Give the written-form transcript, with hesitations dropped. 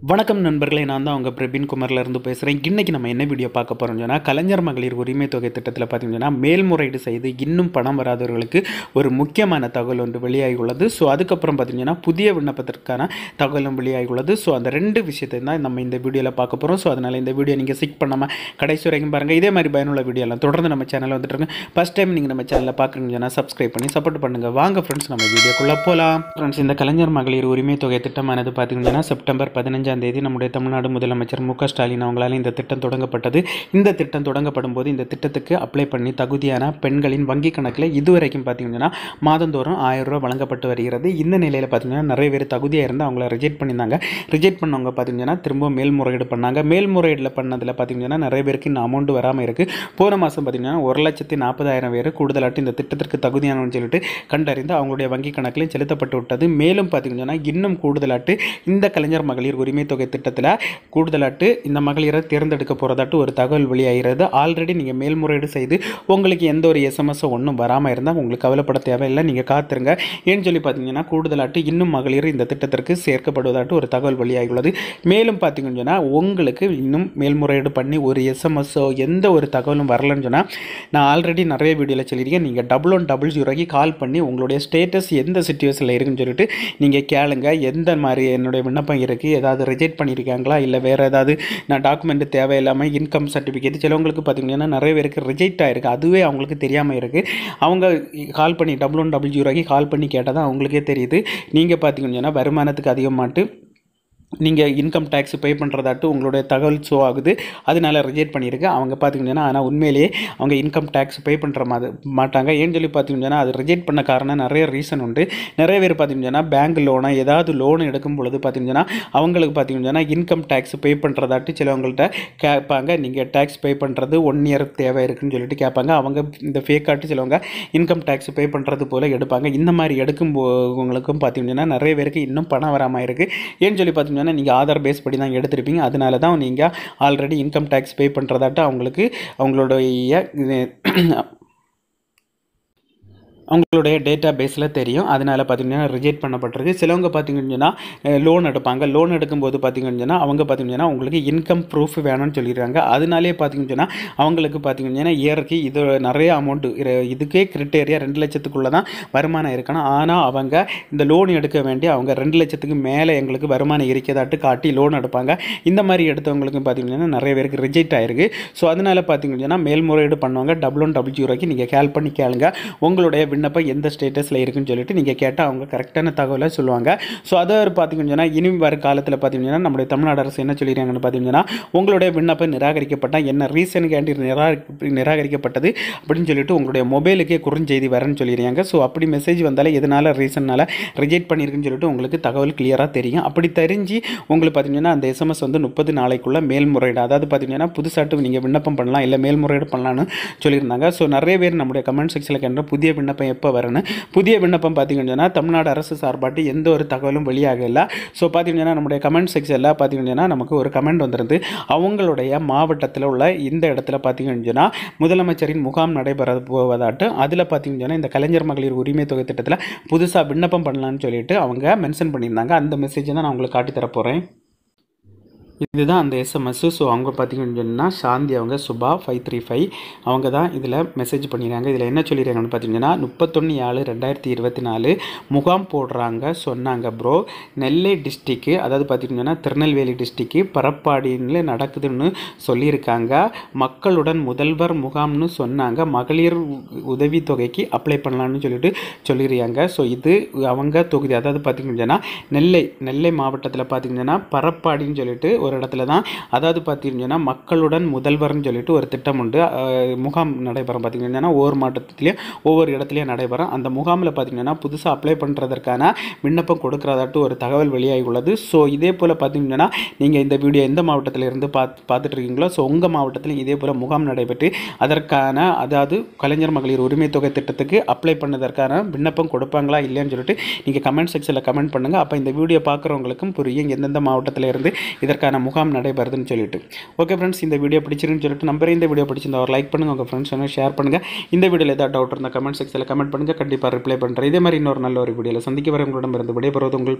வணக்கம் நண்பர்களே, நான் தான் உங்கள் பிரபீன் குமார்லேருந்து பேசுகிறேன். இன்றைக்கி நம்ம என்ன வீடியோ பார்க்க போகிறோம்னு சொன்னால், கலைஞர் மகளிர் உரிமை தொகை திட்டத்தில் பார்த்தீங்கன்னா மேல்முறையீடு செய்து இன்னும் பணம் வராதவர்களுக்கு ஒரு முக்கியமான தகவல் ஒன்று வெளியாகி உள்ளது. ஸோ அதுக்கப்புறம் பார்த்தீங்கன்னா புதிய விண்ணப்பத்திற்கான தகவலும் வெளியாகி உள்ளது. ஸோ அந்த ரெண்டு விஷயத்தை தான் நம்ம இந்த வீடியோவில் பார்க்க போகிறோம். ஸோ அதனால் இந்த வீடியோ நீங்கள் ஸ்கிப் பண்ணாமல் கடைசி வரைக்கும் பாருங்கள். இதே மாதிரி பயனுள்ள வீடியோலாம் தொடர்ந்து நம்ம சேனலில் வந்துட்டுருங்க. ஃபஸ்ட் டைம் நீங்கள் நம்ம சேனலில் பார்க்குறீங்கன்னா சப்ஸ்கிரைப் பண்ணி சப்போர்ட் பண்ணுங்கள். வாங்க ஃப்ரெண்ட்ஸ், நம்ம வீடியோக்குள்ளே போகலாம். ஃப்ரெண்ட்ஸ், இந்த கலைஞர் மகளிர் உரிமை தொகை திட்டமானது பார்த்தீங்கன்னா செப்டம்பர் 15 தேதி நம்முடைய தமிழ்நாடு முதலமைச்சர் மு க ஸ்டாலின் அவங்களால் இந்த திட்டம் தொடங்கப்பட்டது. இந்த திட்டம் தொடங்கப்படும் போது இந்த திட்டத்துக்கு அப்ளை பண்ணி தகுதியான பெண்களின் வங்கி கணக்கில் இதுவரைக்கும் பார்த்தீங்கன்னா மாதந்தோறும் 1000 ரூபா வழங்கப்பட்டு வருகிறது. இந்த நிலையில் பார்த்தீங்கன்னா நிறைய பேர் தகுதியாக இருந்து அவங்கள ரிஜெக்ட் பண்ணியிருந்தாங்க. ரிஜெக்ட் பண்ணவங்க பார்த்தீங்கன்னா திரும்ப மேல்முறையீடு பண்ணாங்க. மேல்முறையீடில் பண்ணதில் பார்த்தீங்கன்னா நிறைய பேருக்கு இன்னும் அமௌண்ட் வராமல் இருக்குது. போன மாதம் பார்த்தீங்கன்னா 1,40,000 பேர் கூடுதலாட்டு இந்த திட்டத்திற்கு தகுதியானவன்னு சொல்லிட்டு கண்டறிந்து அவங்களுடைய வங்கி கணக்கிலையும் செலுத்தப்பட்டு விட்டது. மேலும் பார்த்தீங்கன்னா இன்னும் கூடுதலாட்டு இந்த கலைஞர் மகளிர் உரிமை தொகை திட்டத்தில் கூடுதலாட்டு இந்த மகளிரை தேர்ந்தெடுக்க போகிறதாட்டு ஒரு தகவல் வெளியாகிறது. ஆல்ரெடி நீங்கள் மேல்முறையீடு செய்து உங்களுக்கு எந்த ஒரு எஸ்எம்எஸ் ஒன்றும் வராமல் இருந்தால் உங்களுக்கு கவலைப்பட தேவையில்லை, நீங்கள் காத்துருங்க. ஏன்னு சொல்லி பார்த்தீங்கன்னா கூடுதலாட்டு இன்னும் மகளிர் இந்த திட்டத்திற்கு சேர்க்கப்படுவதாட்டு ஒரு தகவல் வெளியாகியுள்ளது. மேலும் பார்த்தீங்கன்னா உங்களுக்கு இன்னும் மேல்முறையீடு பண்ணி ஒரு எஸ்எம்எஸ்ஸோ எந்த ஒரு தகவலும் வரலன்னு சொன்னால், நான் ஆல்ரெடி நிறைய வீடியோவில் சொல்லியிருக்கேன், நீங்கள் 1100 கால் பண்ணி உங்களுடைய ஸ்டேட்டஸ் எந்த சிச்சுவேஷனில் இருக்குன்னு சொல்லிட்டு நீங்கள் கேளுங்க. எந்த மாதிரி என்னுடைய விண்ணப்பம் இருக்குது, ஏதாவது ரிஜெக்ட் பண்ணியிருக்காங்களா, இல்லை வேறு ஏதாவது நான் டாக்குமெண்ட் தேவையில்லாமல் இன்கம் சர்டிஃபிகேட் சிலவங்களுக்கு பார்த்தீங்கன்னா நிறைய பேருக்கு ரிஜெக்ட் ஆகிருக்கு. அதுவே அவங்களுக்கு தெரியாமல் இருக்குது. அவங்க கால் பண்ணி 1100 கால் பண்ணி கேட்டால் தான் அவங்களுக்கே தெரியுது. நீங்கள் பார்த்தீங்கன்னா வருமானத்துக்கு அதிகமாட்டு நீங்கள் இன்கம் டேக்ஸ் பே பண்ணுறதாட்டு உங்களுடைய தகவல் ஷோ ஆகுது. அதனால ரிஜெக்ட் பண்ணியிருக்கு. அவங்க பார்த்தீங்கன்னா ஆனால் உண்மையிலேயே அவங்க இன்கம் டேக்ஸ் பே பண்ணுற மாட்டாங்க. ஏன்னு சொல்லி பார்த்தீங்கன்னா அது ரிஜெக்ட் பண்ண காரணம் நிறைய ரீசன் உண்டு. நிறைய பேர் பார்த்தீங்கன்னா பேங்க் லோனை ஏதாவது லோன் எடுக்கும் பொழுது பார்த்தீங்கன்னா அவங்களுக்கு பார்த்தீங்கன்னா இன்கம் டேக்ஸ் பே பண்ணுறதாட்டு சிலவங்கள்ட்ட கேட்பாங்க. நீங்கள் டேக்ஸ் பே பண்ணுறது 1 இயர் தேவை இருக்குன்னு சொல்லிட்டு கேட்பாங்க. அவங்க இந்த ஃபேக்காட்டு சிலவங்க இன்கம் டேக்ஸ் பே பண்ணுறது போல் எடுப்பாங்க. இந்த மாதிரி எடுக்கும் உங்களுக்கும் பார்த்தீங்கன்னா நிறைய பேருக்கு இன்னும் பணம் வராமல் இருக்குது. ஏன்னு சொல்லி பார்த்தீங்கன்னா நீங்கள் ஆதார் பேஸ் படி தான் எடுத்திருப்பீங்க. அதனால தான் நீங்கள் ஆல்ரெடி இன்கம் டேக்ஸ் பே பண்ணுறதாட்ட அவங்களுடைய டேட்டா பேஸில் தெரியும். அதனால் பார்த்தீங்கன்னா ரிஜெக்ட் பண்ணப்பட்டிருக்கு. சிலவங்க பார்த்தீங்கன்னா லோன் எடுப்பாங்க. லோன் எடுக்கும்போது பார்த்தீங்கன்னா அவங்க பார்த்தீங்கன்னா உங்களுக்கு இன்கம் ப்ரூஃப் வேணும்னு சொல்லிடுறாங்க. அதனாலே பார்த்தீங்கன்னா அவங்களுக்கு பார்த்தீங்கன்னா இயருக்கு இது நிறைய அமௌண்ட்டு இதுக்கே கிரிட்டேரியா 2 லட்சத்துக்குள்ளே தான் வருமானம் இருக்கணும். ஆனால் அவங்க இந்த லோன் எடுக்க வேண்டிய அவங்க 2 லட்சத்துக்கு மேலே எங்களுக்கு வருமானம் இருக்கிறதாட்டு காட்டி லோன் எடுப்பாங்க. இந்த மாதிரி எடுத்தவங்களுக்கு பார்த்தீங்கன்னா நிறைய பேருக்கு ரிஜெக்ட் ஆகிருக்கு. ஸோ அதனால் பார்த்தீங்கன்னா மேல்முறையீடு பண்ணுவாங்க. 1100 நீங்கள் கால் பண்ணி கேளுங்க. உங்களுடைய விண்ணப்பம் எந்த ஸ்டேட்டஸில் இருக்குன்னு சொல்லிட்டு நீங்கள் கேட்டால் அவங்க கரெக்டான தகவலை சொல்லுவாங்க. ஸோ அதை பார்த்தீங்கன்னா இனி வர காலத்தில் பார்த்தீங்கன்னா நம்முடைய தமிழ்நாடு அரசு என்ன சொல்லிடுறாங்கன்னு பார்த்தீங்கன்னா உங்களுடைய விண்ணப்பம் நிராகரிக்கப்பட்டால் என்ன ரீசனுக்காண்டி நிராகரிக்கப்பட்டது அப்படின்னு சொல்லிட்டு உங்களுடைய மொபைலுக்கே குறுஞ்செய்தி வரேன்னு சொல்லிடுறாங்க. ஸோ அப்படி மெசேஜ் வந்தாலே எதனால் ரீசனால் ரிஜெக்ட் பண்ணியிருக்குன்னு சொல்லிட்டு உங்களுக்கு தகவல் கிளியராக தெரியும். அப்படி தெரிஞ்சு உங்களுக்கு பார்த்தீங்கன்னா அந்த எஸ்எம்எஸ் 30 நாளைக்குள்ளே மேல்முறையீடு, அதாவது பார்த்தீங்கன்னா புதுசாட்டு நீங்கள் விண்ணப்பம் பண்ணலாம், இல்லை மேல்முறையீடு பண்ணலான்னு சொல்லியிருந்தாங்க. ஸோ நிறைய பேர் நம்முடைய கமெண்ட் செக்ஷனில் கேட்ட புதிய விண்ணப்பம் எப்போ வரணும், புதிய விண்ணப்பம் பார்த்தீங்கன்னா தமிழ்நாடு அரசு சார்பாட்டு எந்த ஒரு தகவலும் வெளியாகலை. ஸோ பார்த்தீங்கன்னா நம்முடைய கமெண்ட் செக்ஷனில் பார்த்தீங்கன்னா நமக்கு ஒரு கமெண்ட் வந்துருந்து அவங்களுடைய மாவட்டத்தில் உள்ள இந்த இடத்துல பார்த்தீங்கன்னா முதலமைச்சரின் முகாம் நடைபெற போவதாட்டு அதில் பார்த்தீங்கன்னா இந்த கலைஞர் மகளிர் உரிமை தொகை திட்டத்தில் புதுசாக விண்ணப்பம் பண்ணலான்னு சொல்லிட்டு அவங்க மென்ஷன் பண்ணியிருந்தாங்க. அந்த மெசேஜை தான் நான் உங்களுக்கு காட்டி தரப்போகிறேன். இதுதான் அந்த எஸ்எம்எஸ். ஸோ அவங்க பார்த்தீங்கன்னு சொன்னால் சாந்தி அவங்க சுபா 535 அவங்க தான் இதில் மெசேஜ் பண்ணிடுறாங்க. இதில் என்ன சொல்லிடுறாங்கன்னு பார்த்தீங்கன்னா 31/7/2024 முகாம் போடுறாங்க சொன்னாங்க ப்ரோ. நெல்லை டிஸ்ட்ரிக்கு, அதாவது பார்த்தீங்கன்னா திருநெல்வேலி டிஸ்ட்ரிக்கு பரப்பாடியில் நடக்குதுன்னு சொல்லியிருக்காங்க. மக்களுடன் முதல்வர் முகாம்னு சொன்னாங்க. மகளிர் உதவித்தொகைக்கு அப்ளை பண்ணலான்னு சொல்லிட்டு சொல்லிடுறாங்க. ஸோ இது அவங்க தொகுதி, அதாவது பார்த்தீங்கன்னா நெல்லை மாவட்டத்தில் பார்த்தீங்கன்னா பரப்பாடின்னு சொல்லிட்டு ஒரு இடத்துல தான், அதாவது பார்த்தீங்கன்னா மக்களுடன் முதல்வர்னு சொல்லிட்டு ஒரு திட்டம் உண்டு. முகாம் நடைபெறும் பார்த்தீங்கன்னா ஒவ்வொரு மாவட்டத்திலையும் ஒவ்வொரு இடத்துலையும் நடைபெறும். அந்த முகாமில் பார்த்தீங்கன்னா புதுசாக அப்ளை பண்ணுறதற்கான விண்ணப்பம் கொடுக்குறதாட்டு ஒரு தகவல் வெளியாகி உள்ளது. ஸோ இதே போல் பார்த்தீங்கன்னா நீங்கள் இந்த வீடியோ எந்த மாவட்டத்தில் இருந்து பார்த்துட்டு இருக்கீங்களோ, ஸோ உங்கள் மாவட்டத்தில் இதே போல் முகாம் நடைபெற்று அதற்கான, அதாவது கலைஞர் மகளிர் உரிமை தொகை திட்டத்துக்கு அப்ளை பண்ணதற்கான விண்ணப்பம் கொடுப்பாங்களா இல்லைன்னு சொல்லிட்டு நீங்கள் கமெண்ட் செக்ஷனில் கமெண்ட் பண்ணுங்கள். அப்போ இந்த வீடியோ பார்க்குறவங்களுக்கும் புரியும் எந்தெந்த மாவட்டத்தில் இருந்து இதற்கான முகாம் நடைபெறுதுன்னு சொல்லிட்டு. ஓகே ஃப்ரெண்ட்ஸ், இந்த வீடியோ பிடிச்சிருக்குன்னு சொல்லிட்டு நம்பர் இந்த வீடியோ பிடிச்சிருந்தா ஒரு லைக் பண்ணுங்கள், உங்கள் ஃப்ரெண்ட்ஸ் ஷேர் பண்ணுங்கள். இந்த வீடியோவில் ஏதாவது டவுட் இருந்தால் கமெண்ட் செக்ஷனில் கமெண்ட் பண்ணுங்கள், கண்டிப்பாக ரிப்ளை பண்ணுறேன். இதே மாதிரி இன்னொரு நல்ல ஒரு வீடியோவில் சந்திக்க வர உங்களிடமிருந்து விடைபெறுவது உங்கள்